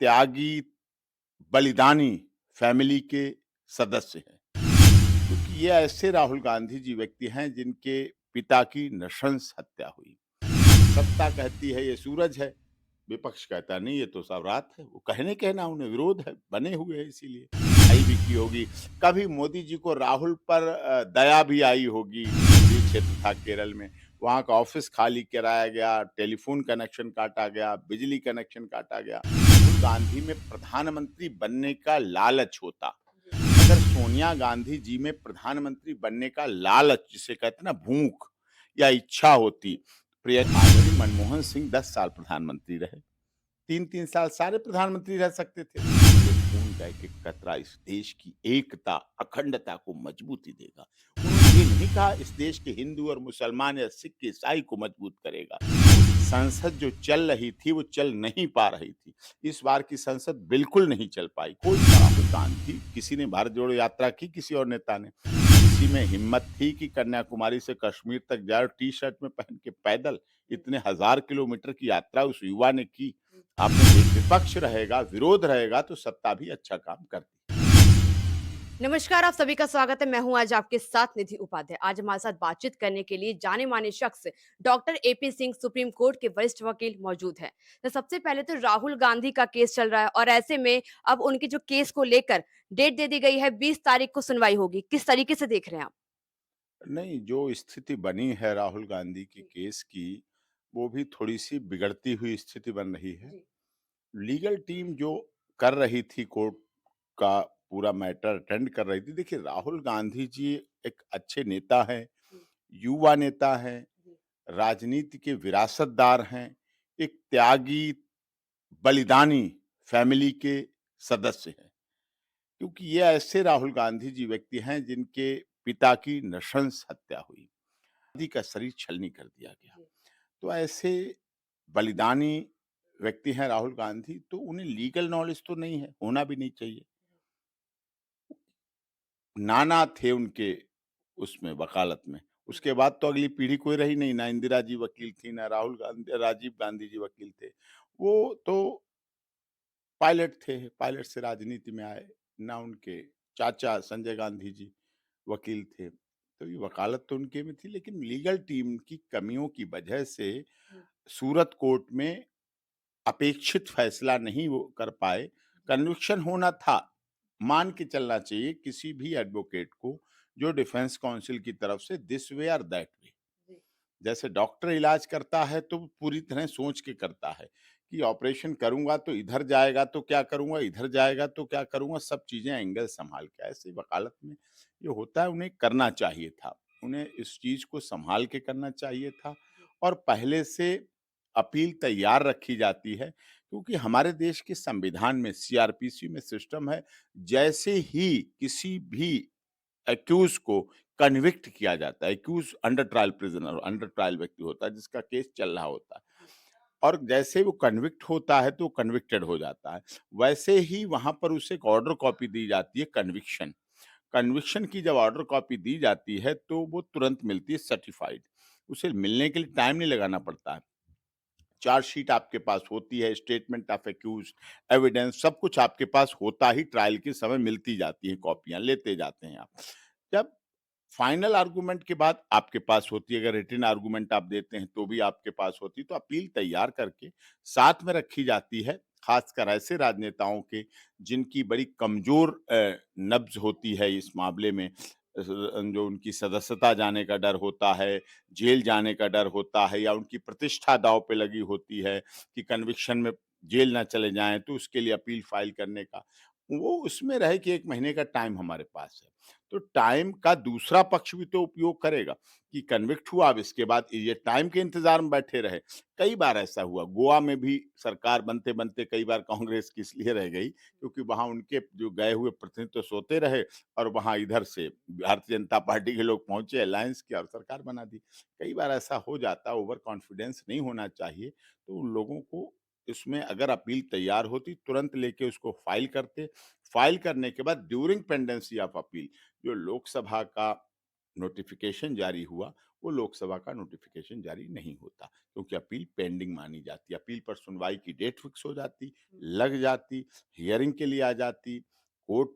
त्यागी, बलिदानी फैमिली के सदस्य हैं। क्योंकि ये ऐसे राहुल गांधी जी व्यक्ति हैं जिनके पिता की नृशंस हत्या हुई। सत्ता कहती है ये सूरज है, विपक्ष कहता है नहीं ये तो सब रात है। वो कहने कहना उन्हें विरोध है, बने हुए हैं इसीलिए। आई भी की होगी। कभी मोदी जी को राहुल पर दया भी आई होगी। ये क्षेत्र था केरल में, वहाँ का ऑफिस खाली कराया गया, टेलीफोन कनेक्शन काटा गया, बिजली कनेक्शन काटा गया। राहुल गांधी में प्रधानमंत्री बनने का लालच होता, अगर सोनिया गांधी जी में प्रधानमंत्री बनने का लालच जिसे कहते हैं ना भूख या इच्छा होती, आदरणीय मनमोहन सिंह 10 साल प्रधानमंत्री रहे। 3-3 साल सारे प्रधानमंत्री रह सकते थे। ये खून का एक-एक कतरा इस देश की एकता, अखंडता को मजबूती देगा। उन्होंने ये नहीं कहा इस देश के हिंदू और मुसलमान या सिख, ईसाई को मजबूत करेगा। संसद जो चल रही थी, वो चल नहीं पा रही थी। इस बार की संसद बिल्कुल नहीं चल पाई। कोई राहुल गांधी किसी ने भारत जोड़ो यात्रा की, किसी और नेता ने। किसी में हिम्मत थी कि कन्याकुमारी से कश्मीर तक जाए और टी-शर्ट में पहन के पैदल इतने हज़ार किलोमीटर की यात्रा उस युवा ने की। आपने एक विपक्ष रहेगा, विरोध रहेगा तो सत्ता भी अच्छा काम करती है। नमस्कार, आप सभी का स्वागत है। मैं हूं आज आपके साथ निधि उपाध्याय। आज हमारे साथ बातचीत करने के लिए जाने-माने शख्स doctor AP Singh supreme court के वरिष्ठ वकील मौजूद हैं। तो सबसे पहले तो राहुल गांधी का केस चल रहा है और ऐसे में अब उनके जो केस को लेकर डेट दे दी गई है, 20 तारीख को सुनवाई होगी। किस तरीके से देख रहे हैं आप? नहीं, जो स्थिति बनी है राहुल गांधी की जी, केस की, वो भी थोड़ी-सी बिगड़ती हुई स्थिति बन रही है। जी, लीगल टीम जो कर रही थी कोर्ट का पूरा मैटर अटेंड कर रही थी। देखिए, राहुल गांधी जी एक अच्छे नेता हैं, जी, युवा नेता हैं, जी, राजनीति के विरासतदार हैं, एक त्यागी, बलिदानी फैमिली के सदस्य हैं। क्योंकि ये ऐसे राहुल गांधी जी व्यक्ति हैं जिनके पिता की नृशंस हत्या हुई। गांधी का शरीर छलनी कर दिया गया। जी, तो ऐसे बलिदानी व्यक्ति हैं राहुल गांधी, तो उन्हें लीगल नॉलेज तो नहीं है, होना भी नहीं चाहिए। नाना थे उनके उसमें वकालत में। जी, उसके बाद तो अगली पीढ़ी कोई रही नहीं, ना इंदिरा जी वकील थी, ना राजीव गांधी जी वकील थे। वो तो पायलट थे, पायलट से राजनीति में आए, ना उनके चाचा संजय गांधी जी वकील थे। तो ये वकालत तो उनके में थी, लेकिन लीगल टीम की कमियों की वजह से जी, सूरत कोर्ट में अपेक्षित फैसला नहीं वो कर पाए। कन्विक्शन होना था, मान के चलना चाहिए किसी भी एडवोकेट को जो डिफेंस काउंसिल की तरफ से दिस वे और दैट वे। जी, जैसे डॉक्टर इलाज करता है तो वो पूरी तरह सोच के करता है कि ऑपरेशन करूंगा तो इधर जाएगा तो क्या करूंगा, इधर जाएगा तो क्या करूंगा, सब चीजें एंगल संभाल के। ऐसे ही वकालत में ये होता है, उन्हें करना चाहिए था, उन्हें इस चीज को संभाल के करना चाहिए था और पहले से अपील तैयार रखी जाती है। क्योंकि हमारे देश के संविधान में सीआरपीसी में सिस्टम है, जैसे ही किसी भी एक्यूज को कन्विक्ट किया जाता है, accused under trial prisoner, under trial व्यक्ति होता है जिसका केस चल रहा होता है, और जैसे वो कन्विक्ट होता है तो कन्विक्टेड हो जाता है, वैसे ही वहां पर उसे एक ऑर्डर कॉपी दी जाती है कन्विक्शन। कन्विक्शन की जब ऑर्डर कॉपी दी जाती है तो वो तुरंत मिलती है सर्टिफाइड। उसे मिलने के लिए टाइम नहीं लगाना पड़ता है। चार्जशीट आपके पास होती है, स्टेटमेंट ऑफ एक्यूज, एविडेंस सब कुछ आपके पास होता ही ट्रायल के समय मिलती जाती है, कॉपियां लेते जाते हैं आप। जब फाइनल आर्गुमेंट के बाद आपके पास होती है, अगर रिटन आर्गुमेंट आप देते हैं तो भी आपके पास होती है, तो अपील तैयार करके साथ में रखी जाती है, खासकर ऐसे राजनेताओं के जिनकी बड़ी कमजोर नब्ज होती है इस मामले में। जो उनकी सदस्यता जाने का डर होता है, जेल जाने का डर होता है, या उनकी प्रतिष्ठा दांव पे लगी होती है कि कन्विक्शन में जेल ना चले जाएं, तो उसके लिए अपील फाइल करने का वो उसमें रहे कि 1 महीने का टाइम हमारे पास है। तो टाइम का दूसरा पक्ष भी तो उपयोग करेगा कि कन्विक्ट हुआ, अब इसके बाद ये टाइम के इंतजार में बैठे रहे। कई बार ऐसा हुआ, गोवा में भी सरकार बनते बनते कई बार कांग्रेस की इसलिए रह गई क्योंकि वहां उनके जो गए हुए प्रतिनिधि तो सोते रहे, और वहां इधर से भारतीय जनता पार्टी के लोग पहुंचे, अलायंस किया और सरकार बना दी। कई बार ऐसा हो जाता, ओवर कॉन्फिडेंस नहीं होना चाहिए। तो उन लोगों को इसमें अगर अपील तैयार होती तुरंत लेके उसको फाइल करते, फाइल करने के बाद ड्यूरिंग पेंडेंसी ऑफ अपील जो लोकसभा का नोटिफ़िकेशन जारी हुआ, वो लोकसभा का नोटिफ़िकेशन जारी नहीं होता, क्योंकि अपील पेंडिंग मानी जाती है। अपील पर सुनवाई की डेट फिक्स हो जाती, लग जाती, हियरिंग के लिए आ जाती, कोर्ट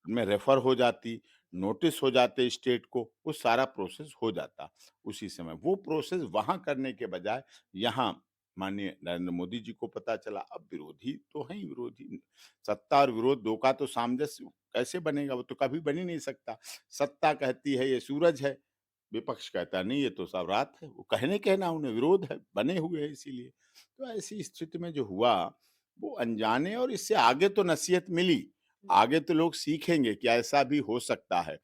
में रेफ़र हो जाती, नोटिस हो जाते स्टेट को, वो सारा प्रोसेस हो जाता उसी समय। वो प्रोसेस वहाँ करने के बजाय यहाँ माननीय नरेंद्र मोदी जी को पता चला। अब विरोधी तो हैं ही विरोधी, सत्ता और विरोध 2 का तो सामंजस्य कैसे बनेगा? वो तो कभी बन ही नहीं सकता। सत्ता कहती है ये सूरज है, विपक्ष कहता है नहीं ये तो सब रात है। वो कहना उन्हें विरोध है, बने हुए हैं इसीलिए। तो ऐसी स्थिति में जो हुआ, वो अनजाने और इससे आगे तो नसीहत मिली। आगे तो लोग सीखेंगे कि ऐसा भी हो सकता है।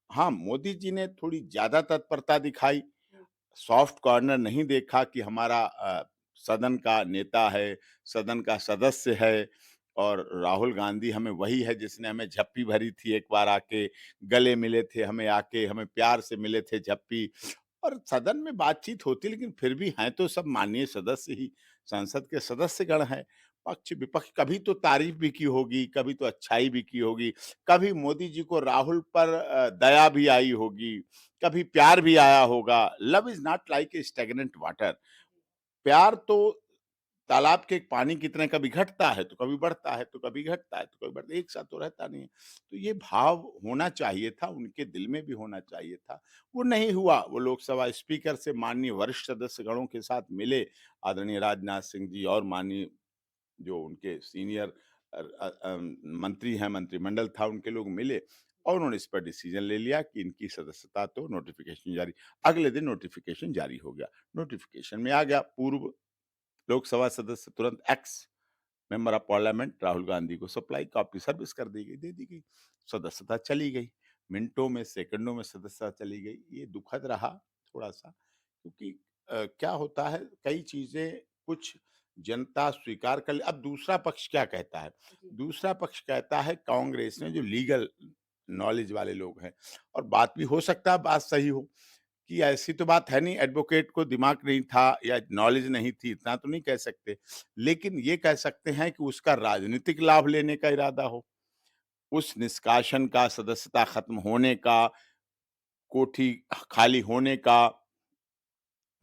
हाँ, मोदी जी ने थोड़ी ज़्यादा तत्परता दिखाई। सॉफ्ट कॉर्नर नहीं देखा कि हमारा सदन का नेता है, सदन का सदस्य है और राहुल गांधी हमें वही है जिसने हमें झप्पी भरी थी एक बार आके, गले मिले थे हमें आके, हमें प्यार से मिले थे झप्पी और सदन में बातचीत होती लेकिन फिर भी हैं तो सब माननीय सदस्य ही, संसद के सदस्यगण हैं। पक्ष-विपक्ष कभी तो तारीफ़ भी की होगी, कभी तो अच्छाई भी की होगी, कभी मोदी जी को राहुल पर दया भी आई होगी। कभी प्यार भी आया होगा। Love is not like a stagnant water. प्यार तो तालाब के पानी की तरह कभी घटता है तो कभी बढ़ता है तो कभी घटता है तो कभी बढ़ता है, एक साथ तो रहता नहीं है। तो ये भाव होना चाहिए था, उनके दिल में भी होना चाहिए था। वो नहीं हुआ। वो लोकसभा स्पीकर से माननीय वरिष्ठ सदस्यगणों के साथ मिले, आदरणीय राजनाथ सिंह जी और माननीय जो उनके सीनियर मंत्री हैं, मंत्रिमंडल था उनके लोग मिले और उन्होंने इस पर डिसीजन ले लिया कि इनकी सदस्यता तो नोटिफिकेशन जारी। अगले दिन नोटिफिकेशन जारी हो गया। नोटिफिकेशन में आ गया पूर्व लोकसभा सदस्य तुरंत x member of parliament Rahul Gandhi को सप्लाई कॉपी सर्विस कर दी गई, दे दी गई। सदस्यता चली गई। मिनटों में, सेकंडों में सदस्यता चली गई। ये दुखद रहा थोड़ा-सा क्योंकि क्या होता है कई चीज़ें कुछ जनता स्वीकार कर ले। अब दूसरा पक्ष क्या कहता है? दूसरा पक्ष कहता है कांग्रेस में जो लीगल नॉलेज वाले लोग हैं और बात भी हो सकता है बात सही हो। कि ऐसी तो बात है नहीं एडवोकेट को दिमाग नहीं था या नॉलेज नहीं थी, इतना तो नहीं कह सकते। लेकिन ये कह सकते हैं कि उसका राजनीतिक लाभ लेने का इरादा हो। उस निष्कासन का, सदस्यता खत्म होने का, कोठी खाली होने का,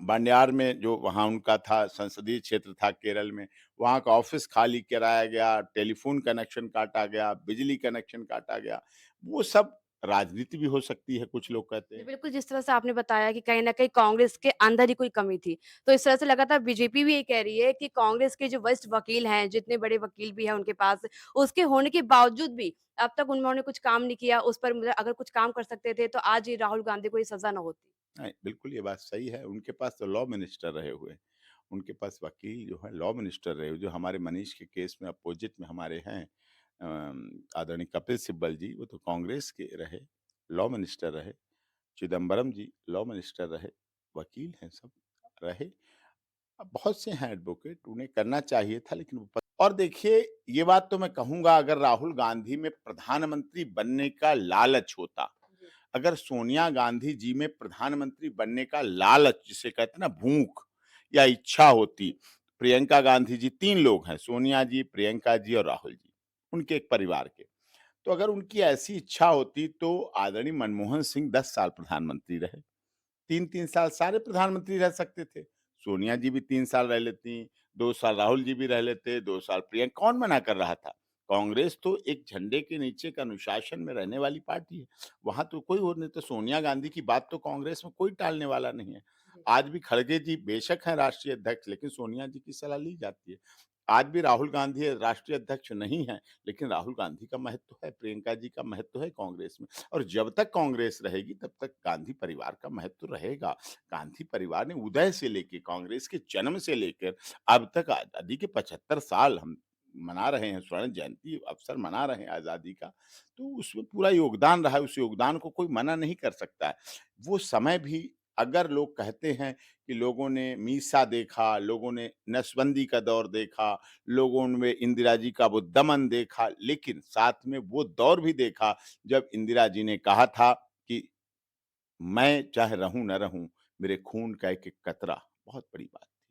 बांडियार में जो वहाँ उनका था संसदीय क्षेत्र था केरल में, वहाँ का ऑफ़िस खाली कराया गया, टेलीफ़ोन कनेक्शन काटा गया, बिजली कनेक्शन काटा गया। वो सब राजनीति भी हो सकती है, कुछ लोग कहते जी, हैं। बिल्कुल, जिस तरह से आपने बताया कि कहीं न कहीं कांग्रेस के अंदर ही कोई कमी थी। तो इस तरह से लगातार बीजेपी भी ये कह रही है कि कांग्रेस के जो वरिष्ठ वकील हैं, जितने बड़े वकील भी हैं उनके पास, उसके होने के बावजूद भी अब तक उन्होंने कुछ काम नहीं किया। उस पर मतलब अगर कुछ काम कर सकते थे, तो आज ये राहुल गांधी को ये सज़ा ना होती। नहीं, बिल्कुल ये बात सही है। उनके पास तो लॉ मिनिस्टर रहे हुए हैं। उनके पास वकील जो है लॉ मिनिस्टर रहे हुए, जो हमारे मनीष के केस में अपोजिट में हमारे हैं आदरणीय कपिल सिब्बल जी, वो तो कांग्रेस के रहे, लॉ मिनिस्टर रहे। चिदम्बरम जी लॉ मिनिस्टर रहे, वकील हैं सब रहे। अब बहुत से हैं एडवोकेट, उन्हें करना चाहिए था लेकिन वो और देखिए ये बात तो मैं कहूँगा अगर राहुल गांधी में प्रधानमंत्री बनने का लालच होता, जी। अगर सोनिया गांधी जी में प्रधानमंत्री बनने का लालच जिसे कहते हैं ना भूख या इच्छा होती, प्रियंका गांधी जी 3 लोग हैं, सोनिया जी, प्रियंका जी और राहुल जी, उनके एक परिवार के। तो अगर उनकी ऐसी इच्छा होती तो आदरणीय मनमोहन सिंह 10 साल प्रधानमंत्री रहे। 3-3 साल सारे प्रधानमंत्री रह सकते थे। सोनिया जी भी 3 साल रह लेतीं, 2 साल राहुल जी भी रह लेते, 2 साल प्रियंका कौन मना कर रहा था? कांग्रेस तो एक झंडे के नीचे एक अनुशासन में रहने वाली पार्टी है। वहाँ तो कोई और नहीं तो सोनिया गांधी की बात तो कांग्रेस में कोई टालने वाला नहीं है। जी। आज भी खड़गे जी बेशक हैं राष्ट्रीय अध्यक्ष लेकिन सोनिया जी की सलाह ली जाती है। आज भी राहुल गांधी राष्ट्रीय अध्यक्ष नहीं है, लेकिन राहुल गांधी का महत्व है, प्रियंका जी का महत्व है कांग्रेस में। और जब तक कांग्रेस रहेगी तब तक गांधी परिवार का महत्व रहेगा। गांधी परिवार ने उदय से लेके कांग्रेस के जन्म से लेकर अब तक आज़ादी के 75 साल हम मना रहे हैं, स्वर्ण जयंती अवसर मना रहे हैं आज़ादी का, तो उसमें पूरा योगदान रहा है, उस योगदान को कोई मना नहीं कर सकता है। वो समय भी अगर लोग कहते हैं कि लोगों ने मीसा देखा, लोगों ने नसबंदी का दौर देखा, लोगों में इंदिरा जी का वो दमन देखा, लेकिन साथ में वो दौर भी देखा जब इंदिरा जी ने कहा था कि मैं चाहे रहूं न रहूं, मेरे खून का एक एक कतरा बहुत बड़ी बात थी।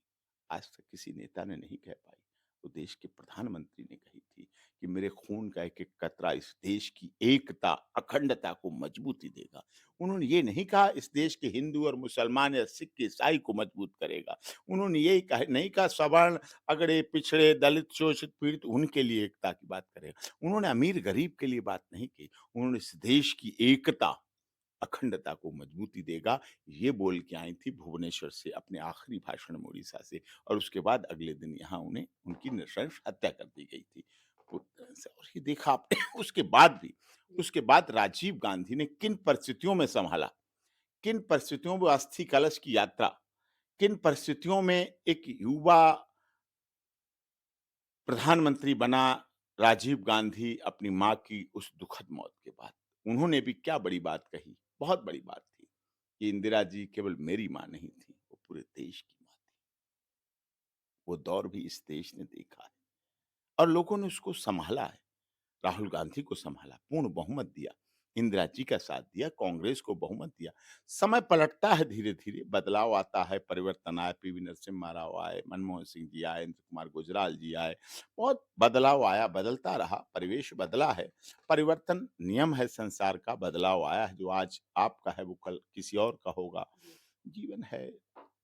आज तक किसी नेता ने नहीं कह पाई। वो देश के प्रधानमंत्री ने कही थी कि मेरे खून का एक-एक कतरा इस देश की एकता, अखंडता को मजबूती देगा। उन्होंने ये नहीं कहा इस देश के हिंदू और मुसलमान या सिख, ईसाई को मजबूत करेगा। उन्होंने ये कहा नहीं कहा सवर्ण, अगड़े, पिछड़े, दलित, शोषित, पीड़ित उनके लिए एकता की बात करेगा। उन्होंने अमीर-गरीब के लिए बात नहीं की। उन्होंने इस देश की एकता, अखंडता को मजबूती देगा, ये बोल के आई थी भुवनेश्वर से अपने आखिरी भाषण में उड़ीसा से, और उसके बाद अगले दिन यहाँ उन्हें उनकी नृशंस हत्या कर दी गई थी। और ये देखा आपने उसके बाद भी, उसके बाद राजीव गांधी ने किन परिस्थितियों में सँभाला, किन परिस्थितियों में अस्थि कलश की यात्रा, किन परिस्थितियों में एक युवा प्रधानमंत्री बना राजीव गांधी अपनी माँ की उस दुखद मौत के बाद। उन्होंने भी क्या बड़ी बात कही, बहुत बड़ी बात थी कि इंदिरा जी केवल मेरी माँ नहीं थी, वो पूरे देश की माँ थी। वो दौर भी इस देश ने देखा है और लोगों ने उसको सँभाला है। राहुल गांधी को सँभाला, पूर्ण बहुमत दिया, इंदिरा जी का साथ दिया, कांग्रेस को बहुमत दिया। समय पलटता है धीरे-धीरे, बदलाव आता है, परिवर्तन आए, पीवी नरसिम्हा राव आए, मनमोहन सिंह जी आए, इंद्र कुमार गुजराल जी आए, बहुत बदलाव आया, बदलता रहा, परिवेश बदला है। परिवर्तन नियम है संसार का, बदलाव आया है, जो आज आपका है वो कल किसी और का होगा। जीवन है,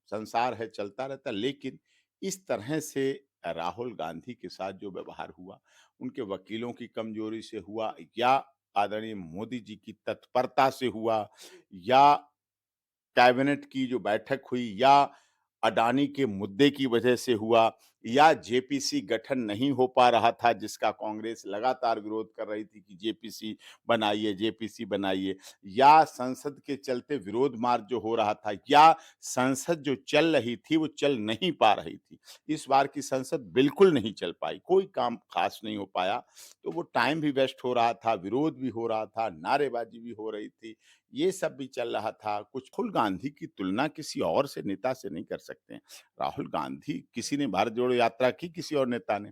संसार है, चलता रहता है, लेकिन इस तरह से राहुल गांधी के साथ जो व्यवहार हुआ, उनके वकीलों की कमजोरी से हुआ या आदरणीय मोदी जी की तत्परता से हुआ या कैबिनेट की जो बैठक हुई या अडानी के मुद्दे की वजह से हुआ या जेपीसी गठन नहीं हो पा रहा था जिसका कांग्रेस लगातार विरोध कर रही थी कि जेपीसी बनाइए या संसद के चलते विरोध मार्च जो हो रहा था या संसद जो चल रही थी वो चल नहीं पा रही थी। इस बार की संसद बिल्कुल नहीं चल पाई, कोई काम खास नहीं हो पाया, तो वो टाइम भी वेस्ट हो रहा था, विरोध भी हो रहा था, नारेबाजी भी हो रही थी, ये सब भी चल रहा था। कुछ राहुल गांधी की तुलना किसी और से नेता से नहीं कर सकते हैं। राहुल गांधी किसी ने भारत जोड़ो यात्रा की किसी और नेता ने?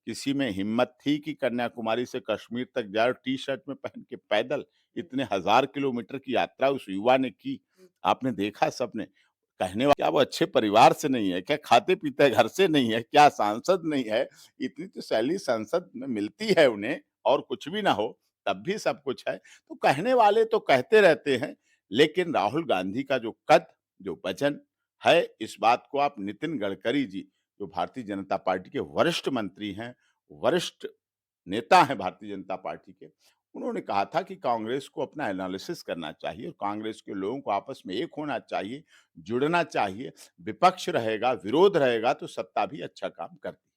किसी में हिम्मत थी कि कन्याकुमारी से कश्मीर तक जाए और टी-शर्ट में पहन के पैदल इतने हज़ार किलोमीटर की यात्रा उस युवा ने की। आपने देखा सबने। कहने क्या वो अच्छे परिवार से नहीं है? क्या खाते-पीते घर से नहीं है? क्या सांसद नहीं है? इतनी तो सैलरी संसद में मिलती है उन्हें और कुछ भी ना हो, तब भी सब कुछ है। तो कहने वाले तो कहते रहते हैं, लेकिन राहुल गांधी का जो कद, जो वज़न है, इस बात को आप नितिन गडकरी जी, जो भारतीय जनता पार्टी के वरिष्ठ मंत्री हैं, वरिष्ठ नेता हैं भारतीय जनता पार्टी के, उन्होंने कहा था कि कांग्रेस को अपना एनालिसिस करना चाहिए और कांग्रेस के लोगों को आपस में एक होना चाहिए, जुड़ना चाहिए। विपक्ष रहेगा, विरोध रहेगा तो सत्ता भी अच्छा काम करती है।